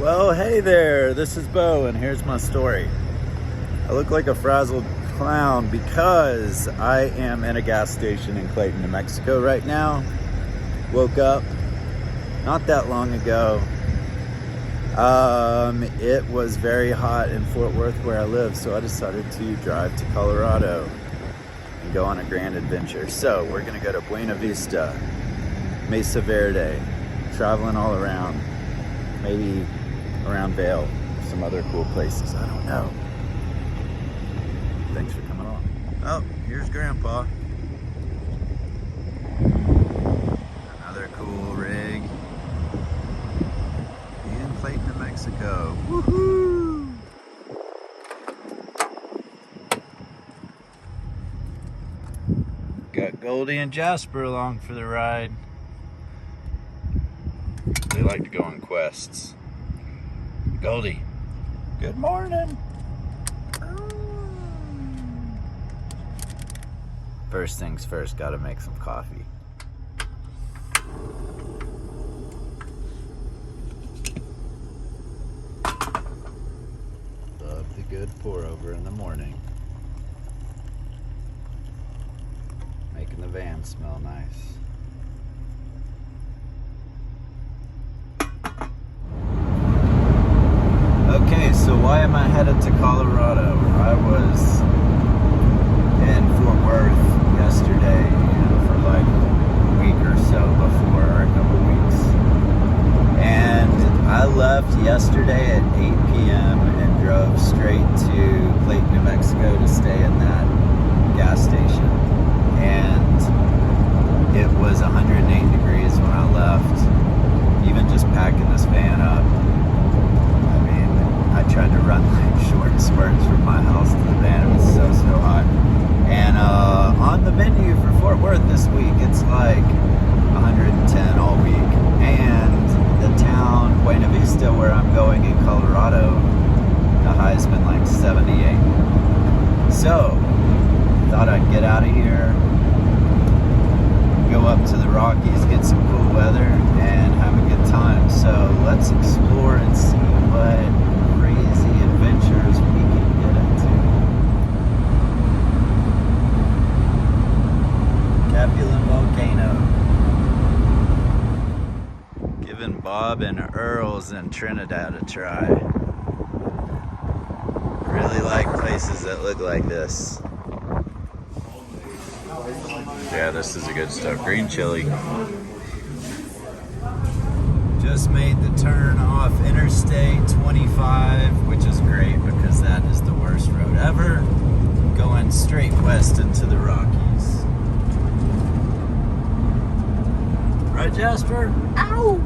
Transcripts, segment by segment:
Well, hey there, this is Bo, and here's my story. I look like a frazzled clown because I am in a gas station in Clayton, New Mexico right now. Woke up not that long ago. It was very hot in Fort Worth where I live, so I decided to drive to Colorado and go on a grand adventure. So we're gonna go to Buena Vista, Mesa Verde, traveling all around, maybe around Vail, some other cool places, I don't know. Thanks for coming on. Oh, here's Grandpa. Another cool rig in Clayton, New Mexico. Woohoo! Got Goldie and Jasper along for the ride. They like to go on quests. Goldie, good morning. First things first, gotta make some coffee. Love the good pour over in the morning. Making the van smell nice. Okay, so why am I headed to Colorado? I was in Fort Worth yesterday for like a week or so before, or a couple weeks. And I left yesterday at 8 p.m. and drove straight to Clayton, New Mexico to stay in that gas station. And it was 108 degrees when I left, even just packing this van up. I tried to run like short spurts from my house to the van. It was so hot. And on the menu for Fort Worth this week, it's like 110 all week. And the town Buena Vista, where I'm going in Colorado, the high's been like 78. So, thought I'd get out of here, go up to the Rockies, get some cool weather, and have a good time. So let's explore and see what crazy adventures we can get into. Capulin Volcano. Giving Bob and Earl's in Trinidad a try. Really like places that look like this. Yeah, this is the good stuff. Green chili. Just made the turn off Interstate 25, which is great because that is the worst road ever. Going straight west into the Rockies. Right, Jasper? Ow!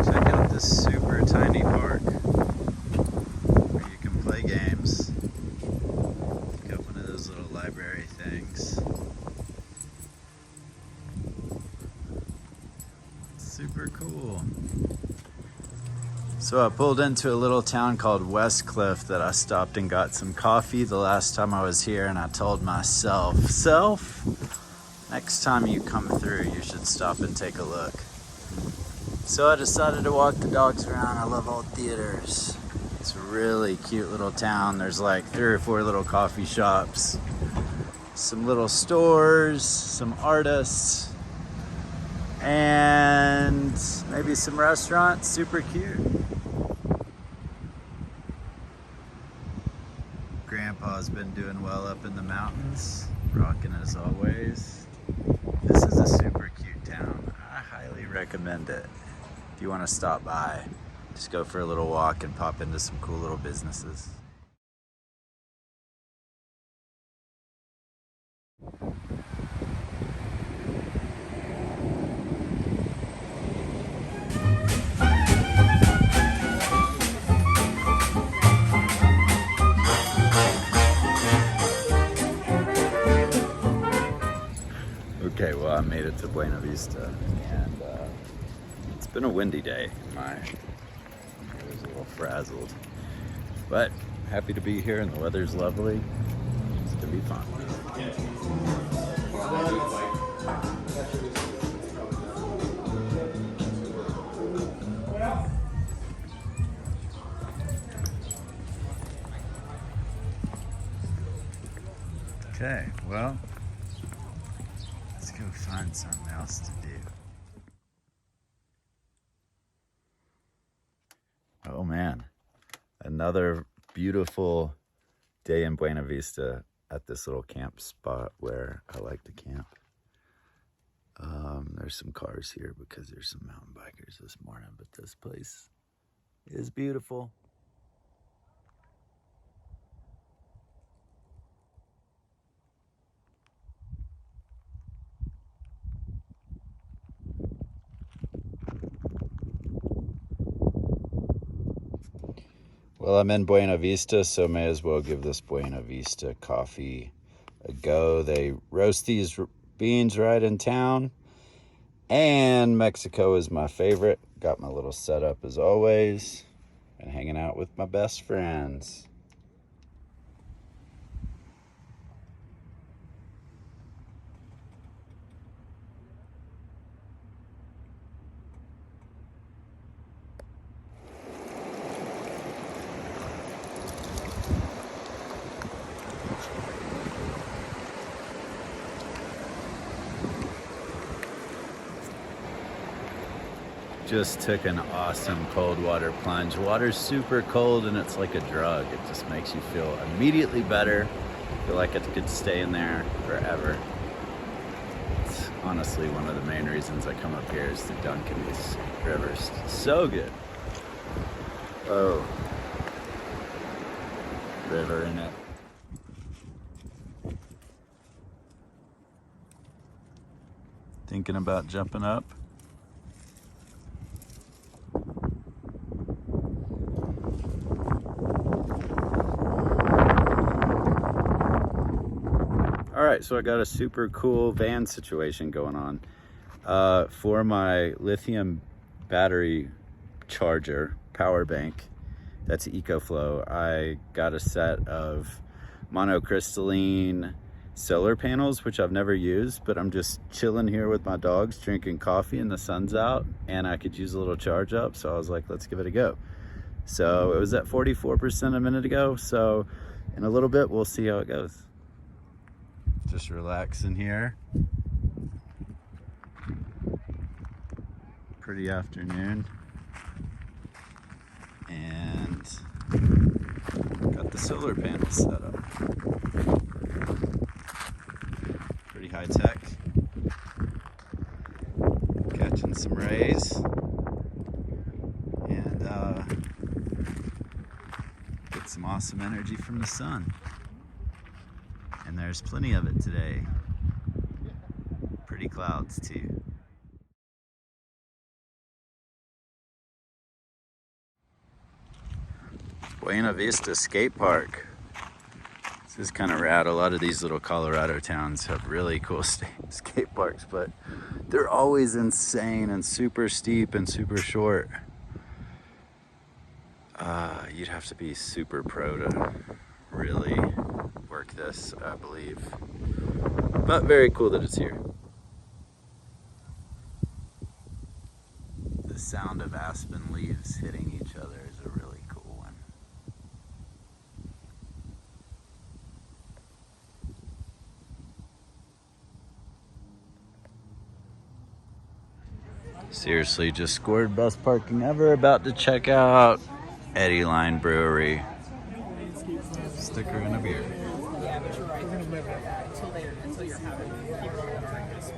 Check out this super tiny park where you can play games. Got one of those little library things. Super cool. So I pulled into a little town called Westcliff that I stopped and got some coffee the last time I was here, and I told myself, next time you come through, you should stop and take a look. So I decided to walk the dogs around. I love old theaters. It's a really cute little town. There's like 3 or 4 little coffee shops, some little stores, some artists, and maybe some restaurants. Super cute. Grandpa's been doing well up in the mountains, rocking as always. This is a super cute town. I highly recommend it. If you want to stop by, just go for a little walk and pop into some cool little businesses. Okay, well, I made it to Buena Vista, and it's been a windy day. I was a little frazzled, but happy to be here, and the weather's lovely. It's gonna be fun. today. Well, let's go find something else to do. Oh man, another beautiful day in Buena Vista at this little camp spot where I like to camp. There's some cars here because there's some mountain bikers this morning, but this place is beautiful. Well, I'm in Buena Vista, so may as well give this Buena Vista coffee a go. They roast these beans right in town, and Mexico is my favorite. Got my little setup as always, and hanging out with my best friends. Just took an awesome cold water plunge. Water's super cold and it's like a drug. It just makes you feel immediately better. Feel like it could stay in there forever. It's honestly one of the main reasons I come up here is to dunk in these rivers. So good. Oh, river in it. Thinking about jumping up? All right, so I got a super cool van situation going on. For my lithium battery charger, power bank, that's EcoFlow, I got a set of monocrystalline solar panels, which I've never used, but I'm just chilling here with my dogs, drinking coffee, and the sun's out, and I could use a little charge up, so I was like, let's give it a go. So it was at 44% a minute ago, so in a little bit, we'll see how it goes. Just relaxing here. Pretty afternoon. And got the solar panels set up. Pretty high tech. Catching some rays. And get some awesome energy from the sun. And there's plenty of it today. Pretty clouds too. Buena Vista Skate Park. This is kind of rad. A lot of these little Colorado towns have really cool skate parks, but they're always insane and super steep and super short. You'd have to be super pro to really work this, I believe. But very cool that it's here. The sound of aspen leaves hitting each other is a really cool one. Seriously, just scored best parking ever. About to check out Eddie Line Brewery. Sticker and a beer. Yeah, but you're right. We're gonna move it until later, until you're having people on our areas.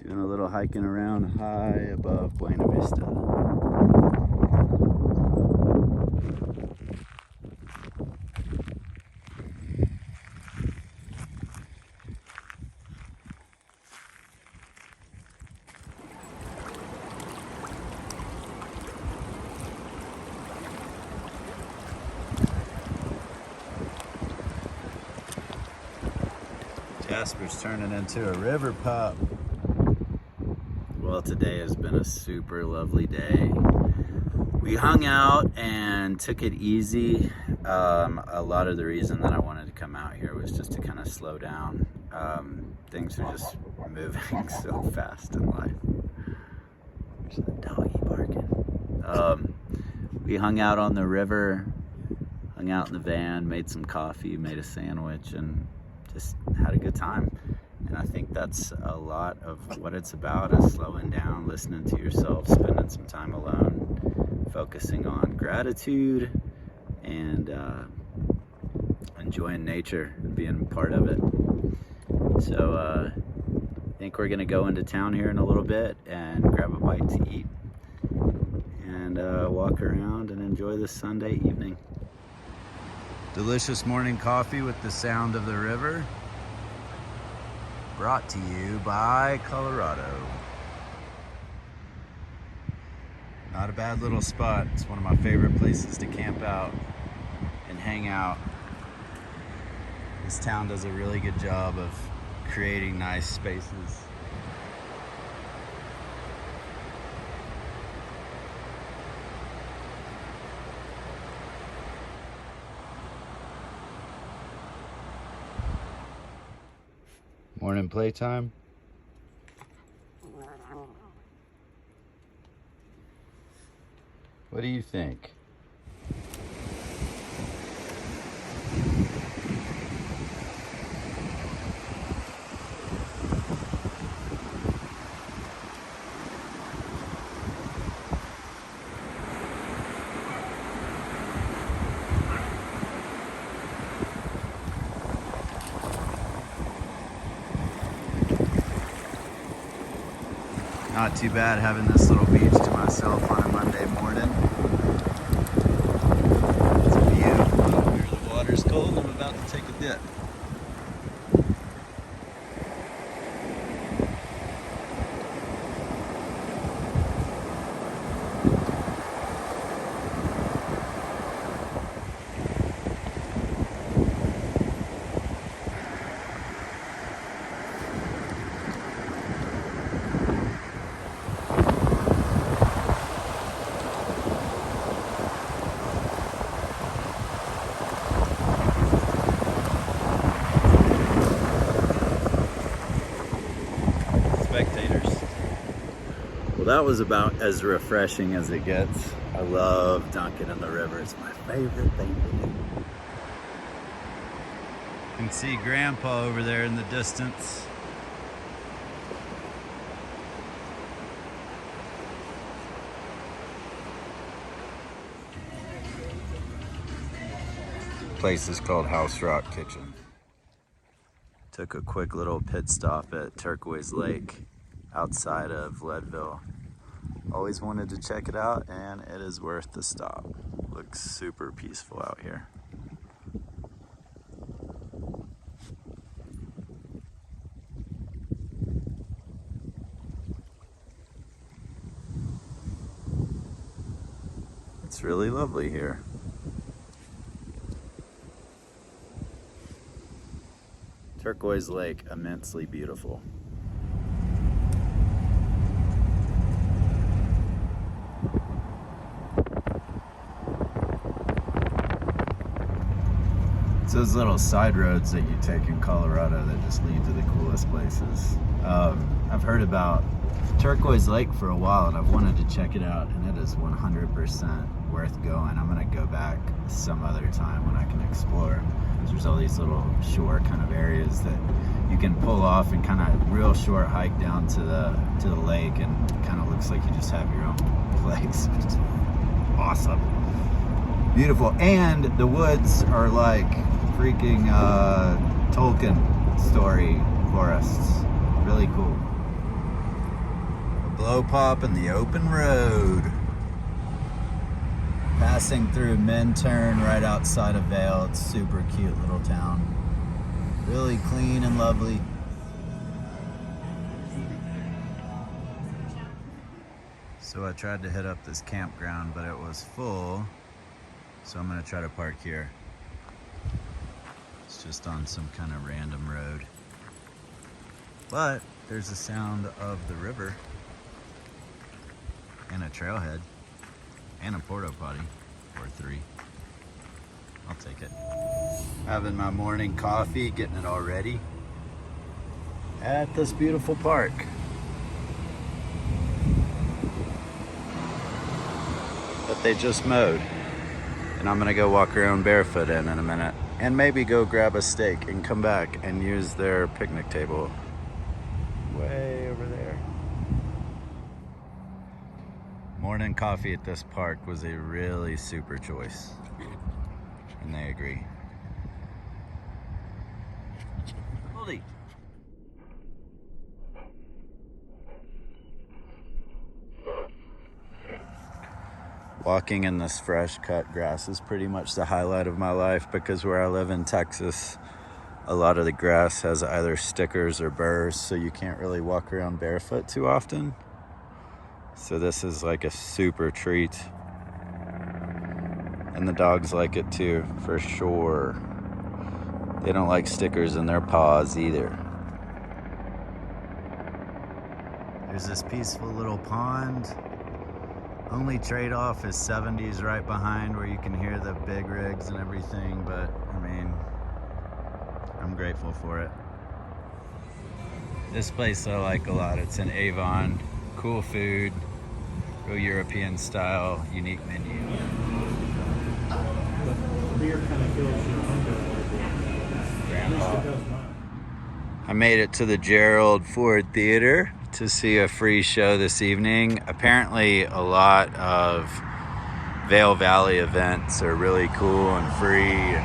Doing a little hiking around high above Buena Vista. Jasper's turning into a river pup. Well, today has been a super lovely day. We hung out and took it easy. A lot of the reason that I wanted to come out here was just to kind of slow down. things are just moving so fast in life. There's a doggy barking. We hung out on the river, hung out in the van, made some coffee, made a sandwich, and just had a good time. And I think that's a lot of what it's about, is slowing down, listening to yourself, spending some time alone, focusing on gratitude, and enjoying nature and being part of it. So I think we're gonna go into town here in a little bit and grab a bite to eat and walk around and enjoy this Sunday evening. Delicious morning coffee with the sound of the river, brought to you by Colorado. Not a bad little spot. It's one of my favorite places to camp out and hang out. This town does a really good job of creating nice spaces. Morning playtime. What do you think? Not too bad having this little beach to myself on a Monday morning. It's a view. Here the water's cold. I'm about to take a dip. Well, that was about as refreshing as it gets. I love dunking in the river. It's my favorite thing to do. You can see Grandpa over there in the distance. The place is called House Rock Kitchen. Took a quick little pit stop at Turquoise Lake outside of Leadville. Always wanted to check it out, and it is worth the stop. Looks super peaceful out here. It's really lovely here. Turquoise Lake, immensely beautiful. It's those little side roads that you take in Colorado that just lead to the coolest places. I've heard about Turquoise Lake for a while, and I've wanted to check it out, and it is 100% worth going. I'm gonna go back some other time when I can explore. There's all these little shore kind of areas that you can pull off and kind of real short hike down to the lake, and it kind of looks like you just have your own place, which is awesome. Beautiful. And the woods are like freaking Tolkien story forests. Really cool. A blow pop in the open road. Passing through Minturn right outside of Vail. It's super cute little town. Really clean and lovely. So I tried to hit up this campground, but it was full. So I'm gonna try to park here. It's just on some kind of random road. But there's the sound of the river and a trailhead and a porta potty, or 3. I'll take it. Having my morning coffee, getting it all ready. at this beautiful park. That they just mowed. And I'm gonna go walk around barefoot in a minute. And maybe go grab a steak and come back and use their picnic table way over there. Morning coffee at this park was a really super choice. And they agree. Goldie. Walking in this fresh cut grass is pretty much the highlight of my life, because where I live in Texas, a lot of the grass has either stickers or burrs, so you can't really walk around barefoot too often. So this is like a super treat. And the dogs like it too, for sure. They don't like stickers in their paws either. There's this peaceful little pond. Only trade-off is 70s right behind, where you can hear the big rigs and everything, but I mean, I'm grateful for it. This place I like a lot. It's in Avon. Cool food, real European style, unique menu. The beer kind of kills your hunger. Grandpa. I made it to the Gerald Ford Theater to see a free show this evening. Apparently a lot of Vail Valley events are really cool and free.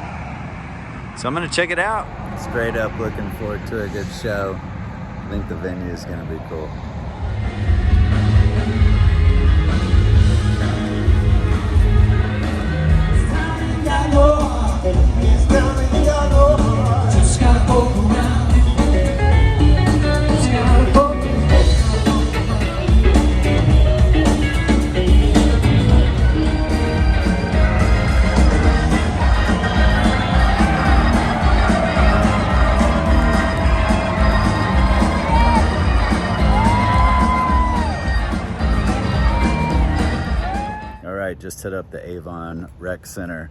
So I'm gonna check it out. Straight up looking forward to a good show. I think the venue is gonna be cool. Just hit up the Avon Rec Center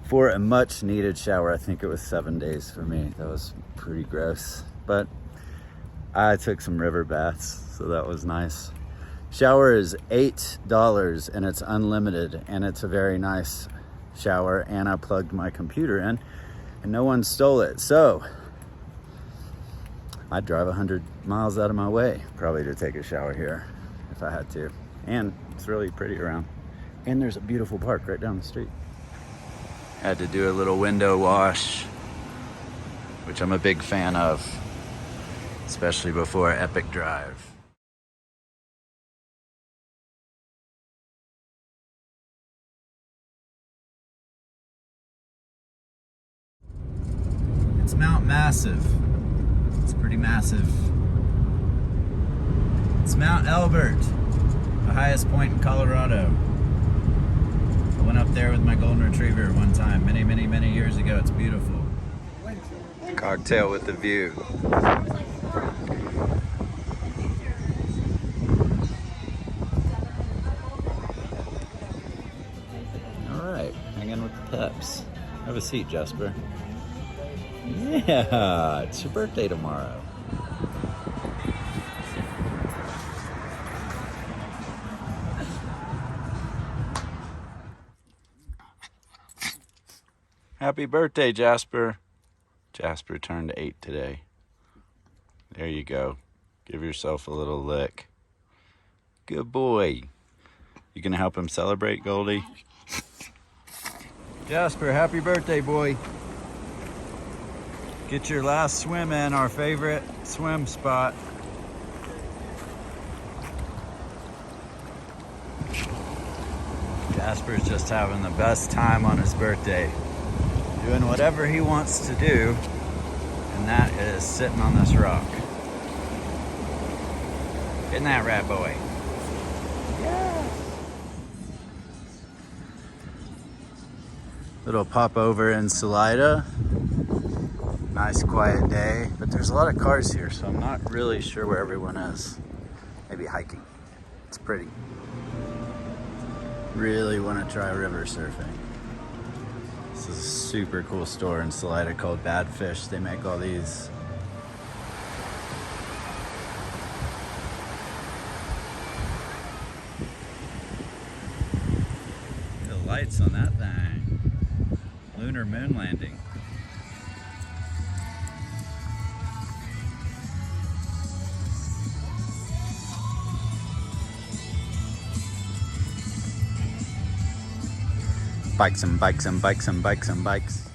for a much needed shower. I think it was 7 days for me. That was pretty gross, but I took some river baths, so that was nice. Shower is $8 and it's unlimited, and it's a very nice shower, and I plugged my computer in and no one stole it. So I'd drive 100 miles out of my way probably to take a shower here if I had to. And it's really pretty around. And there's a beautiful park right down the street. Had to do a little window wash, which I'm a big fan of, especially before Epic Drive. It's Mount Massive. It's pretty massive. It's Mount Elbert, the highest point in Colorado. I went up there with my golden retriever one time, many years ago. It's beautiful. Cocktail with the view. All right, hanging with the peps. Have a seat, Jasper. Yeah, it's your birthday tomorrow. Happy birthday, Jasper. Jasper turned 8 today. There you go. Give yourself a little lick. Good boy. You gonna help him celebrate, Goldie? Jasper, happy birthday, boy. Get your last swim in, our favorite swim spot. Jasper's just having the best time on his birthday. Doing whatever he wants to do, and that is sitting on this rock. Isn't that right, boy? Yeah. Little pop over in Salida. Nice quiet day, but there's a lot of cars here, so I'm not really sure where everyone is. Maybe hiking. It's pretty. Really want to try river surfing. This is a super cool store in Salida called Bad Fish. They make all these lights on that thing. Lunar moon landing. Bikes and bikes and bikes and bikes and bikes.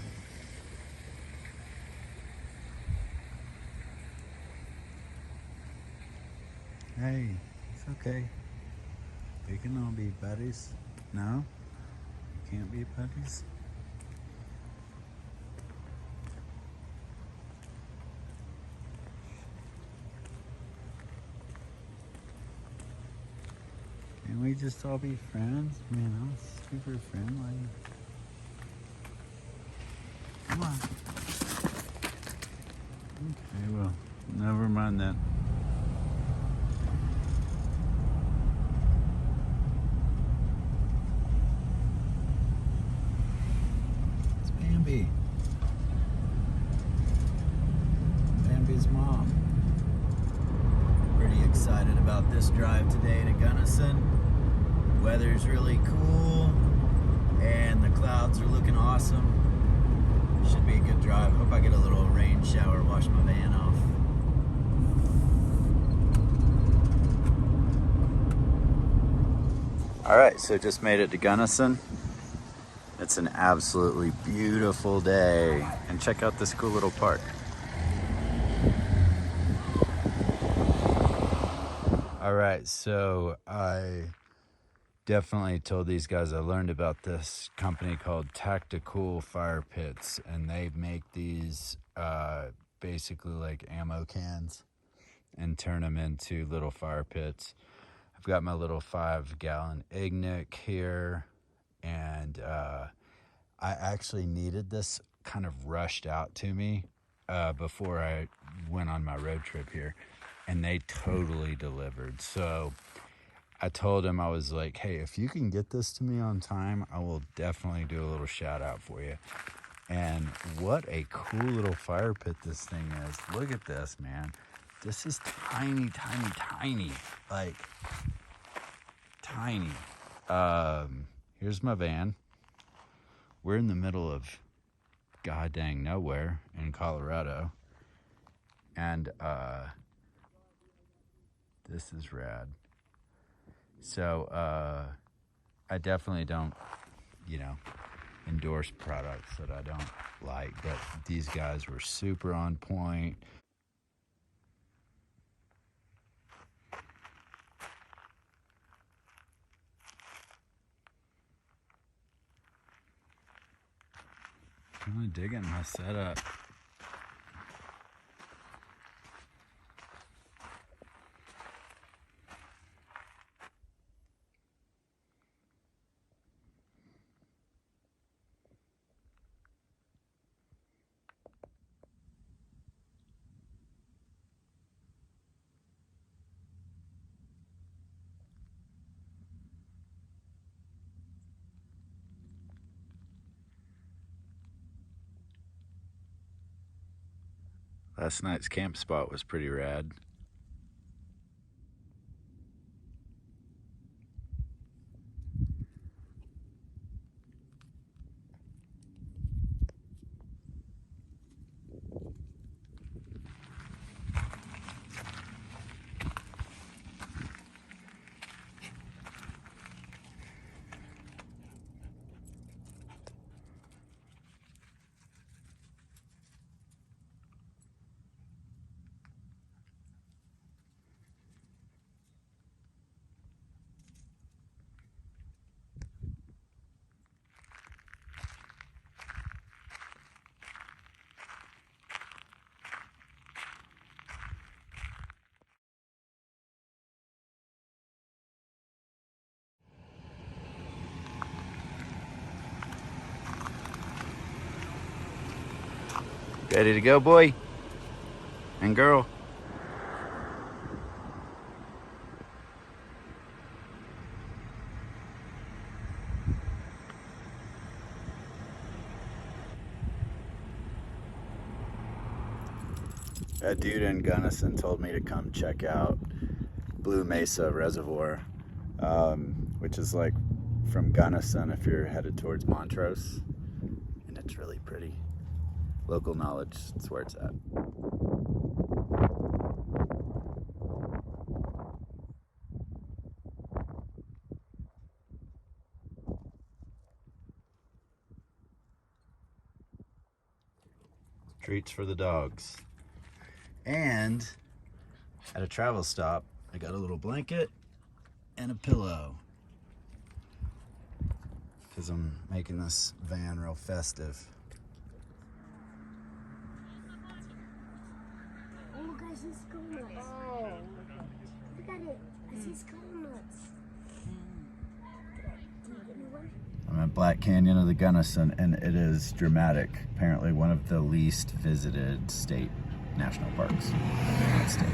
Hey, it's okay. We can all be buddies. No? Can't be buddies? Can we just all be friends? Man, I'm super friendly. Come on. Okay, well, never mind that. It's Bambi. Bambi's mom. Pretty excited about this drive today to Gunnison. Weather's really cool and the clouds are looking awesome. Should be a good drive. Hope I get a little rain shower, wash my van off. All right, so just made it to Gunnison. It's an absolutely beautiful day. And check out this cool little park. All right, so I definitely told these guys I learned about this company called Tactical Fire Pits, and they make these basically like ammo cans and turn them into little fire pits. I've got my little 5-gallon Ignic here, and I actually needed this kind of rushed out to me before I went on my road trip here, and they totally delivered. So I told him, I was like, hey, if you can get this to me on time, I will definitely do a little shout out for you. And what a cool little fire pit this thing is. Look at this, man. This is tiny, tiny, tiny. Like, tiny. Here's my van. We're in the middle of god dang nowhere in Colorado. And this is rad. So I definitely don't, endorse products that I don't like, but these guys were super on point. I'm really digging my setup. Last night's camp spot was pretty rad. Ready to go, boy and girl? A dude in Gunnison told me to come check out Blue Mesa Reservoir, which is like from Gunnison if you're headed towards Montrose, and it's really pretty. Local knowledge, that's where it's at. Treats for the dogs. And at a travel stop, I got a little blanket and a pillow, because I'm making this van real festive. Oh, guys, he's coconuts. Oh, look at it. I see coconuts. I'm at Black Canyon of the Gunnison, and it is dramatic. Apparently one of the least visited state national parks in the state.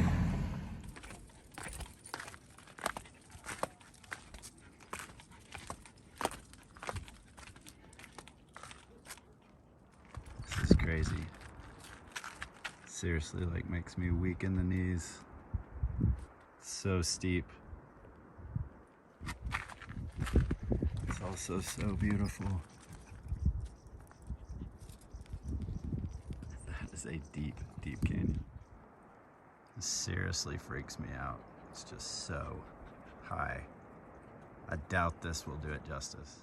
This is crazy. Seriously, like, makes me weak in the knees. So steep. It's also so beautiful. That is a deep, deep canyon. It seriously freaks me out. It's just so high. I doubt this will do it justice.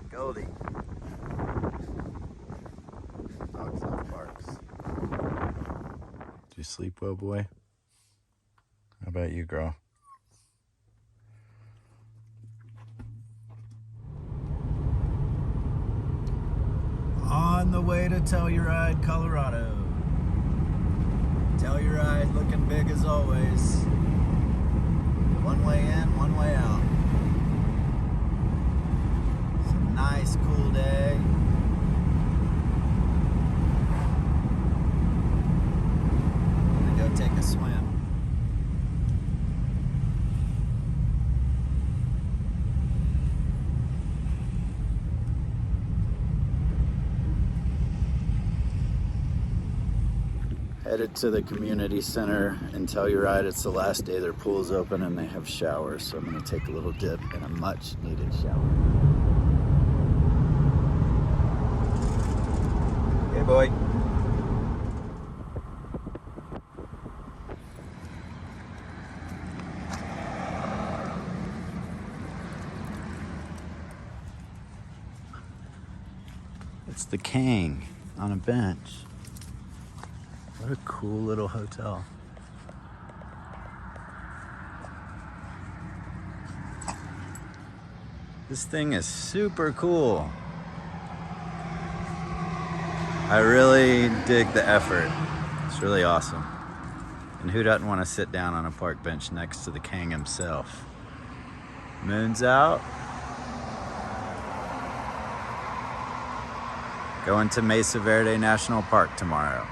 Goldie. Dogs love parks. Do you sleep well, boy? How about you, girl? On the way to Telluride, Colorado. Telluride looking big as always. One way in, one way out. It's a nice, cool day. I'm gonna go take a swim. Headed to the community center in Telluride. It's the last day their pool's open and they have showers, so I'm gonna take a little dip in a much needed shower. Hey, boy. It's the King on a bench. What a cool little hotel. This thing is super cool. I really dig the effort. It's really awesome. And who doesn't want to sit down on a park bench next to the king himself? Moon's out. Going to Mesa Verde National Park tomorrow.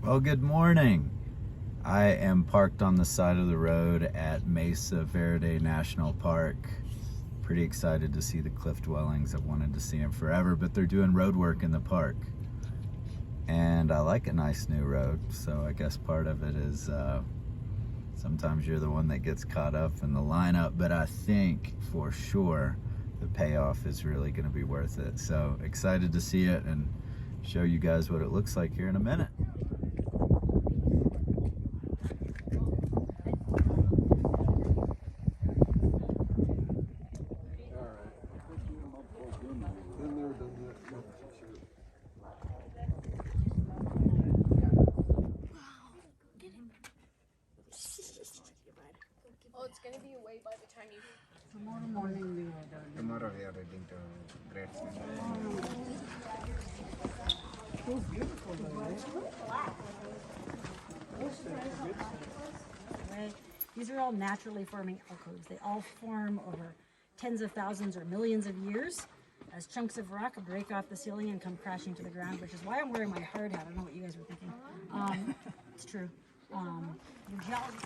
Well, good morning. I am parked on the side of the road at Mesa Verde National Park. Pretty excited to see the cliff dwellings. I've wanted to see them forever, but they're doing road work in the park. And I like a nice new road, so I guess part of it is sometimes you're the one that gets caught up in the lineup, but I think for sure the payoff is really gonna be worth it. So excited to see it and show you guys what it looks like here in a minute. Oh, it's gonna be away by the time you. Tomorrow morning we are done. Tomorrow we are heading to Great Those beautiful, right? These are all naturally forming alcoves. They all form over tens of thousands or millions of years as chunks of rock break off the ceiling and come crashing to the ground, which is why I'm wearing my hard hat. I don't know what you guys were thinking. It's true. Your geology.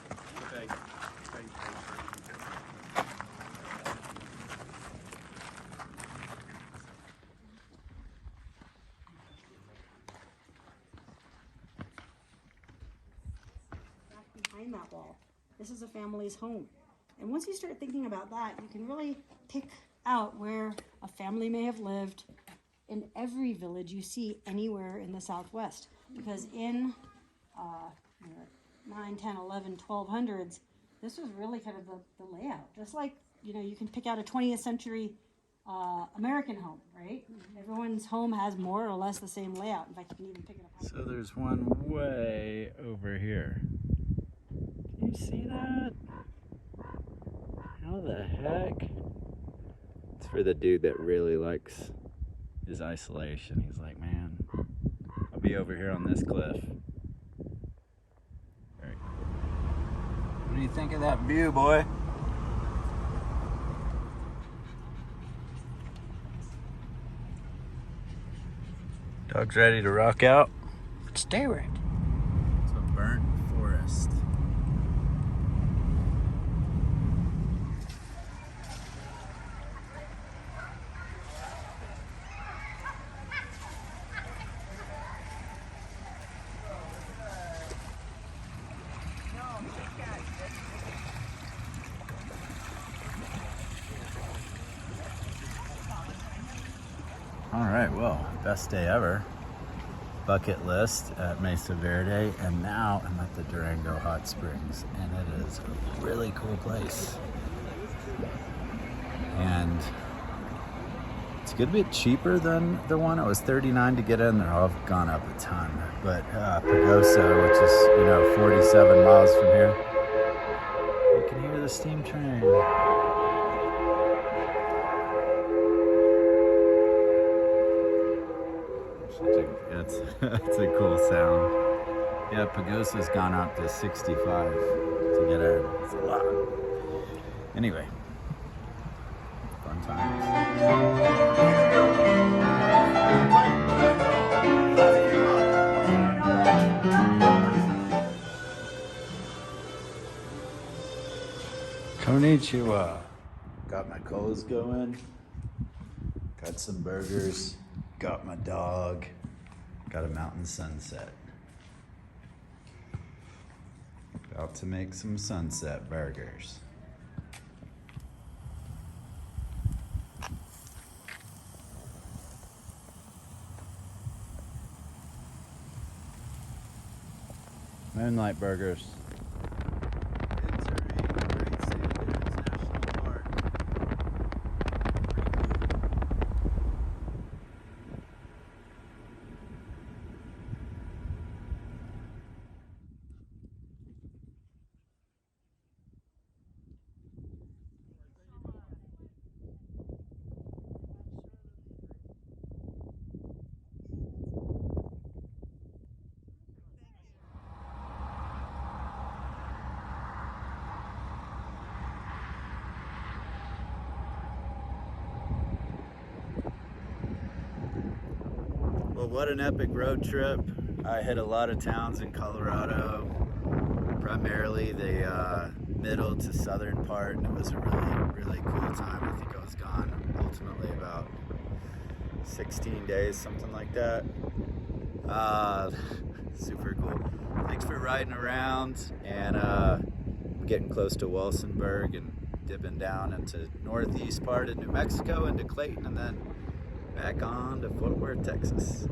Back behind that wall, this is a family's home. And once you start thinking about that, you can really pick out where a family may have lived in every village you see anywhere in the Southwest. Because in 9, 10, 11, 1200s, this was really kind of the layout. Just like, you can pick out a 20th century American home, right? Everyone's home has more or less the same layout. In fact, you can even pick it up. So there's one way over here. Can you see that? How the heck? It's for the dude that really likes his isolation. He's like, man, I'll be over here on this cliff. Very cool. What do you think of that view, boy? Dog's ready to rock out. Let's do it. It's a burnt forest. All right, well, best day ever. Bucket list at Mesa Verde, and now I'm at the Durango Hot Springs, and it is a really cool place. And it's a good bit cheaper than the one. It was $39 to get in. They're all gone up a ton. But Pagosa, which is 47 miles from here, you can hear the steam train. It's a cool sound. Yeah, Pagosa's gone up to 65 to get in. It's a lot. Anyway, fun times. Konnichiwa. Got my coals going. Got some burgers. Got my dog. Got a mountain sunset. About to make some sunset burgers. Moonlight burgers. Well, what an epic road trip. I hit a lot of towns in Colorado, primarily the middle to southern part, and it was a really cool time. I think I was gone ultimately about 16 days, something like that. Super cool. Thanks for riding around, and getting close to Walsenburg and dipping down into northeast part of New Mexico into Clayton, and then back on to Fort Worth, Texas.